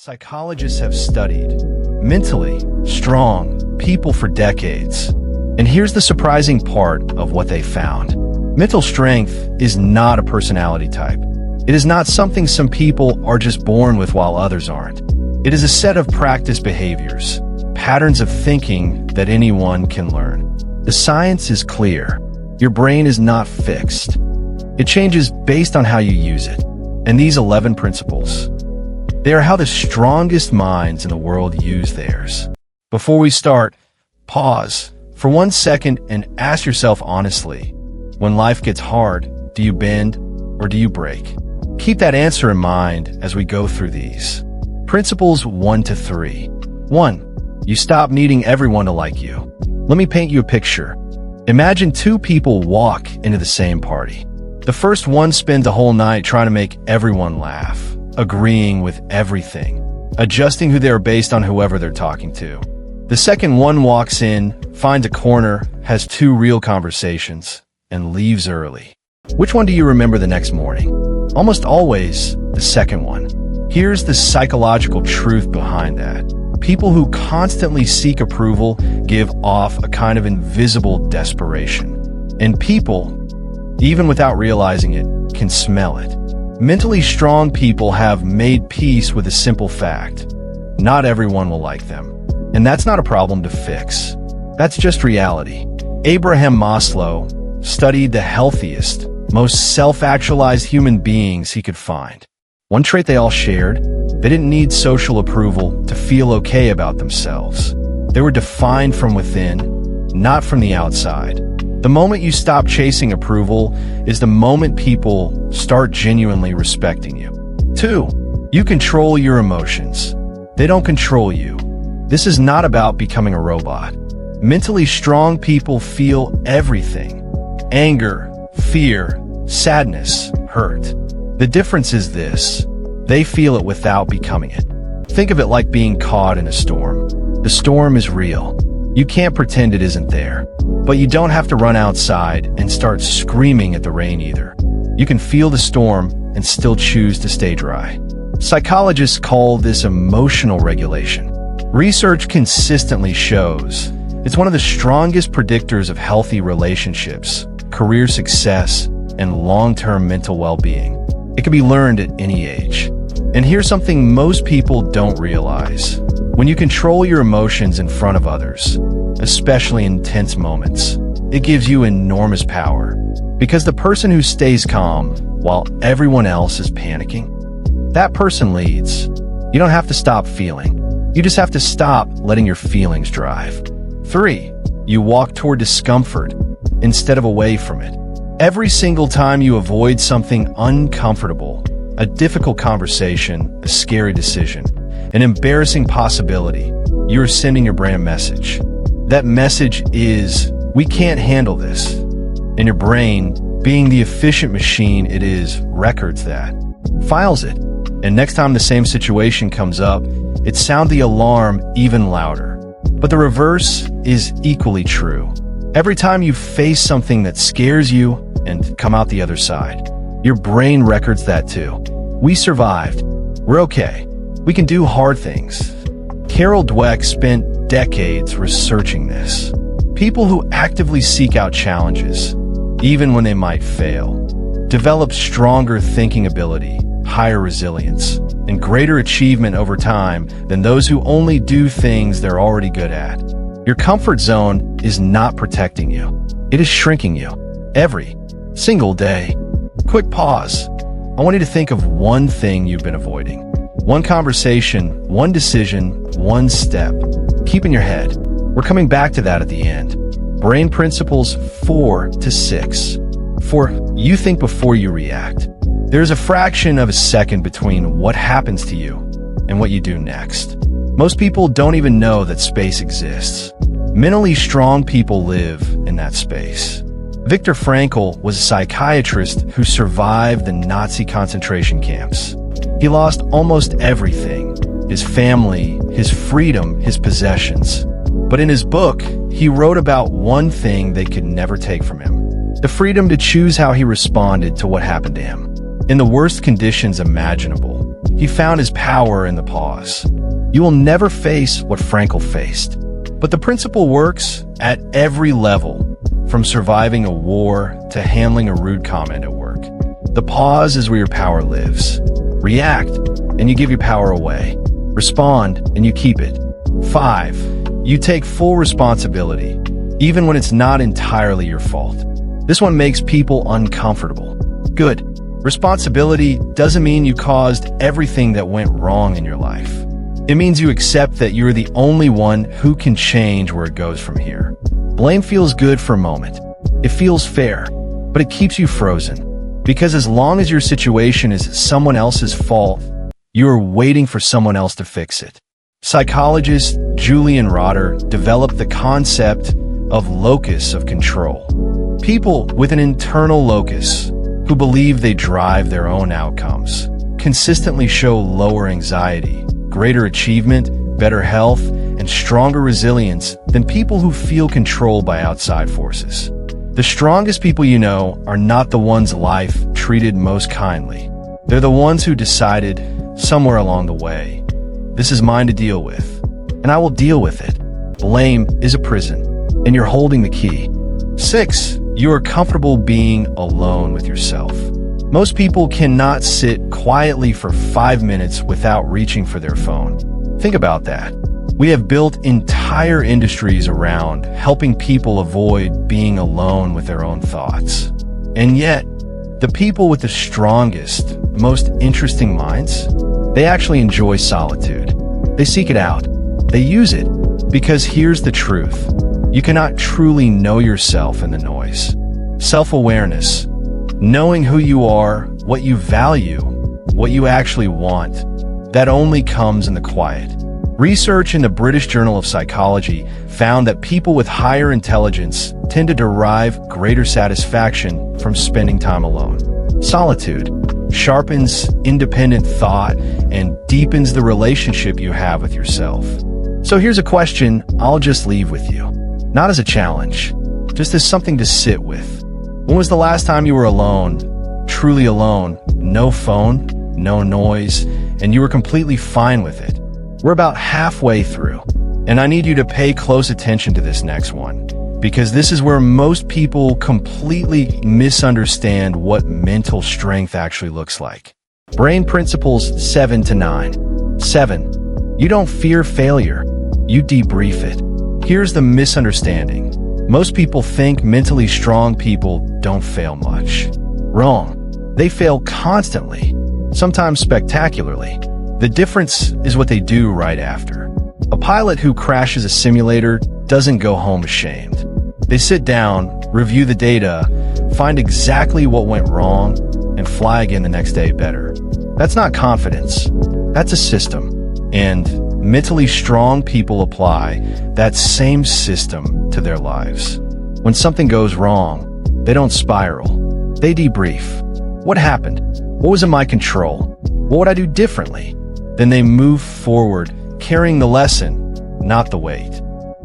Psychologists have studied mentally strong people for decades. And here's the surprising part of what they found. Mental strength is not a personality type. It is not something some people are just born with while others aren't. It is a set of practice behaviors, patterns of thinking that anyone can learn. The science is clear. Your brain is not fixed. It changes based on how you use it. And these 11 principles, they are how the strongest minds in the world use theirs. Before we start, pause for 1 second and ask yourself honestly, when life gets hard, do you bend or do you break? Keep that answer in mind as we go through these. Principles 1 to 3. 1. You stop needing everyone to like you. Let me paint you a picture. Imagine two people walk into the same party. The first one spends a whole night trying to make everyone laugh, agreeing with everything, adjusting who they are based on whoever they're talking to. The second one walks in, finds a corner, has 2 real conversations, and leaves early. Which one do you remember the next morning? Almost always the second one. Here's the psychological truth behind that. People who constantly seek approval give off a kind of invisible desperation. And people, even without realizing it, can smell it. Mentally strong people have made peace with a simple fact. Not everyone will like them. And that's not a problem to fix. That's just reality. Abraham Maslow studied the healthiest, most self-actualized human beings he could find. One trait they all shared, they didn't need social approval to feel okay about themselves. They were defined from within, not from the outside. The moment you stop chasing approval is the moment people start genuinely respecting you. 2. You control your emotions. They don't control you. This is not about becoming a robot. Mentally strong people feel everything. Anger, fear, sadness, hurt. The difference is this: they feel it without becoming it. Think of it like being caught in a storm. The storm is real. You can't pretend it isn't there. But you don't have to run outside and start screaming at the rain either. You can feel the storm and still choose to stay dry. Psychologists call this emotional regulation. Research consistently shows it's one of the strongest predictors of healthy relationships, career success, and long-term mental well-being. It can be learned at any age. And here's something most people don't realize. When you control your emotions in front of others, especially in tense moments, it gives you enormous power. Because the person who stays calm while everyone else is panicking, that person leads. You don't have to stop feeling. You just have to stop letting your feelings drive. 3. You walk toward discomfort instead of away from it. Every single time you avoid something uncomfortable, a difficult conversation, a scary decision, an embarrassing possibility, you're sending your brain a message. That message is, we can't handle this. And your brain, being the efficient machine it is, records that, files it. And next time the same situation comes up, it sounds the alarm even louder. But the reverse is equally true. Every time you face something that scares you and come out the other side, your brain records that too. We survived. We're okay. We can do hard things. Carol Dweck spent decades researching this. People who actively seek out challenges, even when they might fail, develop stronger thinking ability, higher resilience, and greater achievement over time than those who only do things they're already good at. Your comfort zone is not protecting you. It is shrinking you. Every single day. Quick pause. I want you to think of one thing you've been avoiding. One conversation, one decision, one step. Keep in your head. We're coming back to that at the end. Brain principles 4 to 6. 4. You think before you react. There's a fraction of a second between what happens to you and what you do next. Most people don't even know that space exists. Mentally strong people live in that space. Viktor Frankl was a psychiatrist who survived the Nazi concentration camps. He lost almost everything: his family, his freedom, his possessions. But in his book, he wrote about one thing they could never take from him: the freedom to choose how he responded to what happened to him. In the worst conditions imaginable, He found his power in the pause. You will never face what Frankl faced. But the principle works at every level, from surviving a war to handling a rude comment at work. The pause is where your power lives. React, and you give your power away. Respond, and you keep it. 5. You take full responsibility, even when it's not entirely your fault. This one makes people uncomfortable. Good. Responsibility doesn't mean you caused everything that went wrong in your life. It means you accept that you're the only one who can change where it goes from here. Blame feels good for a moment. It feels fair, but it keeps you frozen. Because as long as your situation is someone else's fault, you are waiting for someone else to fix it. Psychologist Julian Rotter developed the concept of locus of control. People with an internal locus who believe they drive their own outcomes consistently show lower anxiety, greater achievement, better health, and stronger resilience than people who feel controlled by outside forces. The strongest people you know are not the ones life treated most kindly. They're the ones who decided, somewhere along the way, this is mine to deal with, and I will deal with it. Blame is a prison, and you're holding the key. 6. You are comfortable being alone with yourself. Most people cannot sit quietly for 5 minutes without reaching for their phone. Think about that. We have built entire industries around helping people avoid being alone with their own thoughts. And yet, the people with the strongest, most interesting minds, they actually enjoy solitude. They seek it out. They use it. Because here's the truth. You cannot truly know yourself in the noise. Self-awareness, knowing who you are, what you value, what you actually want, that only comes in the quiet. Research in the British Journal of Psychology found that people with higher intelligence tend to derive greater satisfaction from spending time alone. Solitude sharpens independent thought and deepens the relationship you have with yourself. So here's a question I'll just leave with you. Not as a challenge, just as something to sit with. When was the last time you were alone, truly alone, no phone, no noise, and you were completely fine with it? We're about halfway through, and I need you to pay close attention to this next one, because this is where most people completely misunderstand what mental strength actually looks like. Brain Principles 7 to 9. 7. You don't fear failure, you debrief it. Here's the misunderstanding. Most people think mentally strong people don't fail much. Wrong. They fail constantly, sometimes spectacularly. The difference is what they do right after. A pilot who crashes a simulator doesn't go home ashamed. They sit down, review the data, find exactly what went wrong, and fly again the next day better. That's not confidence. That's a system. And mentally strong people apply that same system to their lives. When something goes wrong, they don't spiral. They debrief. What happened? What was in my control? What would I do differently? Then they move forward, carrying the lesson, not the weight.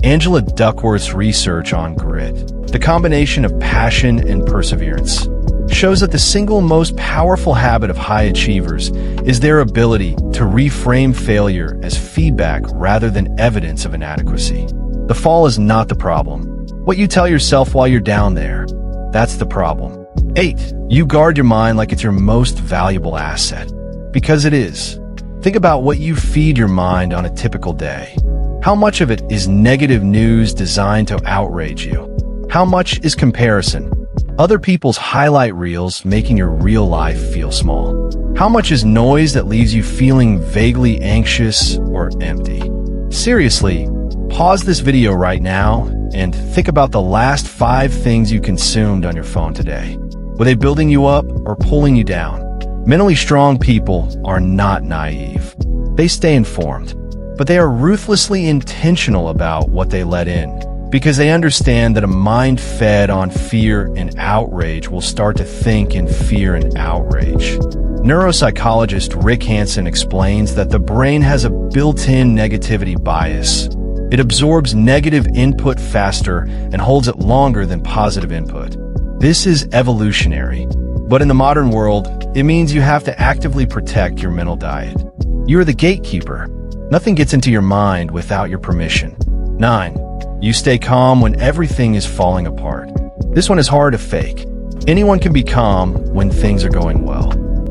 Angela Duckworth's research on grit, the combination of passion and perseverance, shows that the single most powerful habit of high achievers is their ability to reframe failure as feedback rather than evidence of inadequacy. The fall is not the problem. What you tell yourself while you're down there, that's the problem. 8. You guard your mind like it's your most valuable asset. Because it is. Think about what you feed your mind on a typical day. How much of it is negative news designed to outrage you? How much is comparison? Other people's highlight reels making your real life feel small? How much is noise that leaves you feeling vaguely anxious or empty? Seriously, pause this video right now and think about the last 5 things you consumed on your phone today. Were they building you up or pulling you down? Mentally strong people are not naive. They stay informed, but they are ruthlessly intentional about what they let in, because they understand that a mind fed on fear and outrage will start to think in fear and outrage. Neuropsychologist Rick Hanson explains that the brain has a built-in negativity bias. It absorbs negative input faster and holds it longer than positive input. This is evolutionary. But in the modern world, it means you have to actively protect your mental diet. You are the gatekeeper. Nothing gets into your mind without your permission. 9. You stay calm when everything is falling apart. This one is hard to fake. Anyone can be calm when things are going well.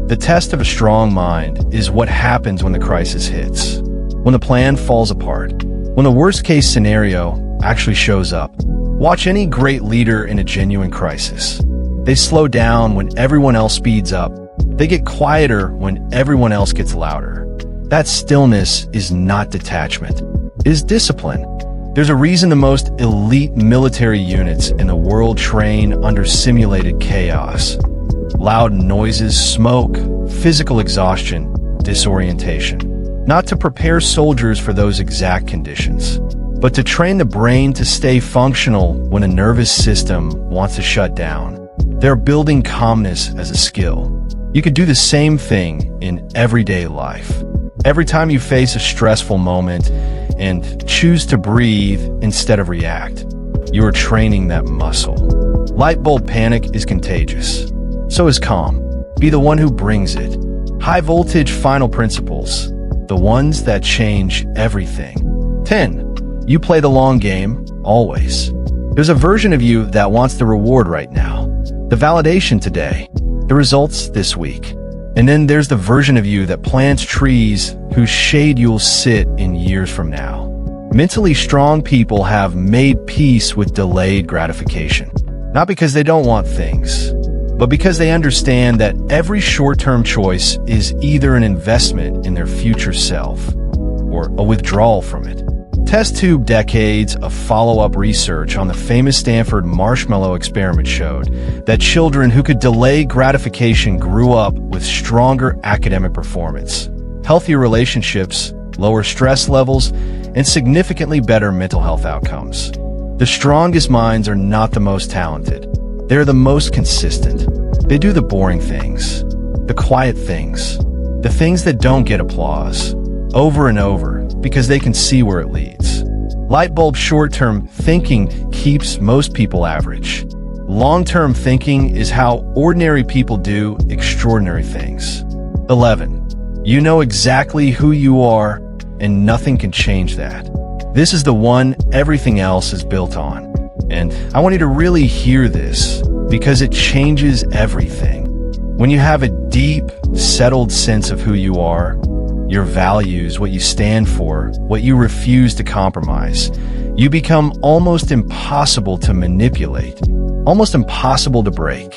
The test of a strong mind is what happens when the crisis hits, when the plan falls apart, when the worst-case scenario actually shows up. Watch any great leader in a genuine crisis. They slow down when everyone else speeds up. They get quieter when everyone else gets louder. That stillness is not detachment. It is discipline. There's a reason the most elite military units in the world train under simulated chaos. Loud noises, smoke, physical exhaustion, disorientation. Not to prepare soldiers for those exact conditions, but to train the brain to stay functional when a nervous system wants to shut down. They're building calmness as a skill. You could do the same thing in everyday life. Every time you face a stressful moment and choose to breathe instead of react, you are training that muscle. Light bulb panic is contagious. So is calm. Be the one who brings it. High voltage final principles, the ones that change everything. 10. You play the long game, always. There's a version of you that wants the reward right now, the validation today, the results this week. And then there's the version of you that plants trees whose shade you'll sit in years from now. Mentally strong people have made peace with delayed gratification. Not because they don't want things, but because they understand that every short-term choice is either an investment in their future self or a withdrawal from it. Test tube decades of follow-up research on the famous Stanford marshmallow experiment showed that children who could delay gratification grew up with stronger academic performance, healthier relationships, lower stress levels, and significantly better mental health outcomes. The strongest minds are not the most talented. They're the most consistent. They do the boring things, the quiet things, the things that don't get applause, over and over, because they can see where it leads. Light bulb short-term thinking keeps most people average. Long-term thinking is how ordinary people do extraordinary things. 11. You know exactly who you are, and nothing can change that. This is the one everything else is built on. And I want you to really hear this, because it changes everything. When you have a deep, settled sense of who you are, your values, what you stand for, what you refuse to compromise, you become almost impossible to manipulate, almost impossible to break.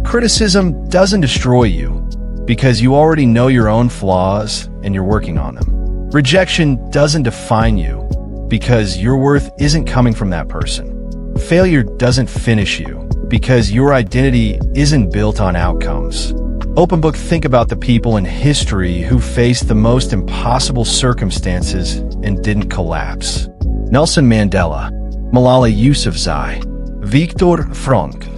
Criticism doesn't destroy you because you already know your own flaws and you're working on them. Rejection doesn't define you because your worth isn't coming from that person. Failure doesn't finish you because your identity isn't built on outcomes. Open book, think about the people in history who faced the most impossible circumstances and didn't collapse. Nelson Mandela, Malala Yousafzai, Viktor Frankl.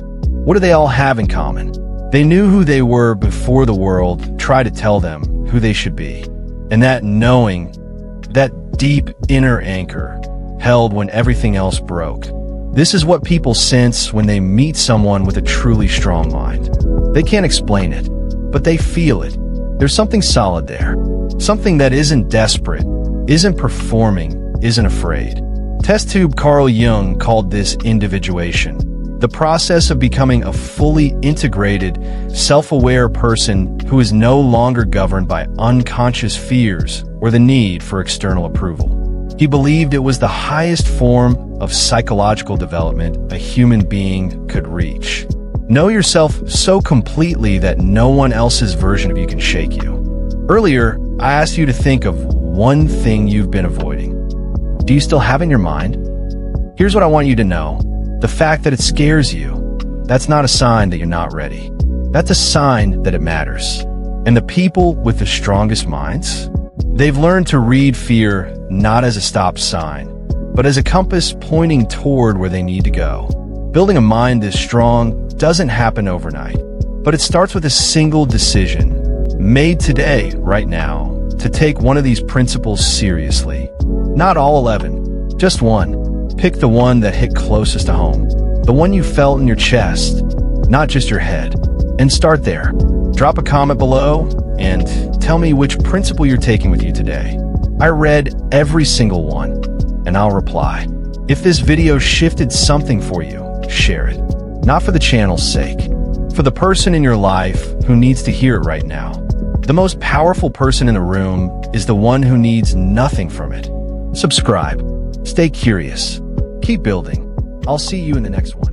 What do they all have in common? They knew who they were before the world tried to tell them who they should be. And that knowing, that deep inner anchor, held when everything else broke. This is what people sense when they meet someone with a truly strong mind. They can't explain it, but they feel it. There's something solid there. Something that isn't desperate, isn't performing, isn't afraid. Test tube Carl Jung called this individuation. The process of becoming a fully integrated, self-aware person who is no longer governed by unconscious fears or the need for external approval. He believed it was the highest form of psychological development a human being could reach. Know yourself so completely that no one else's version of you can shake you. Earlier, I asked you to think of one thing you've been avoiding. Do you still have in your mind? Here's what I want you to know. The fact that it scares you, that's not a sign that you're not ready. That's a sign that it matters. And the people with the strongest minds, they've learned to read fear not as a stop sign, but as a compass pointing toward where they need to go. Building a mind this strong doesn't happen overnight, but it starts with a single decision, made today, right now, to take one of these principles seriously. Not all 11, just one. Pick the one that hit closest to home, the one you felt in your chest, not just your head. And start there. Drop a comment below and tell me which principle you're taking with you today. I read every single one, and I'll reply. If this video shifted something for you, share it. Not for the channel's sake, for the person in your life who needs to hear it right now. The most powerful person in the room is the one who needs nothing from it. Subscribe. Stay curious. Keep building. I'll see you in the next one.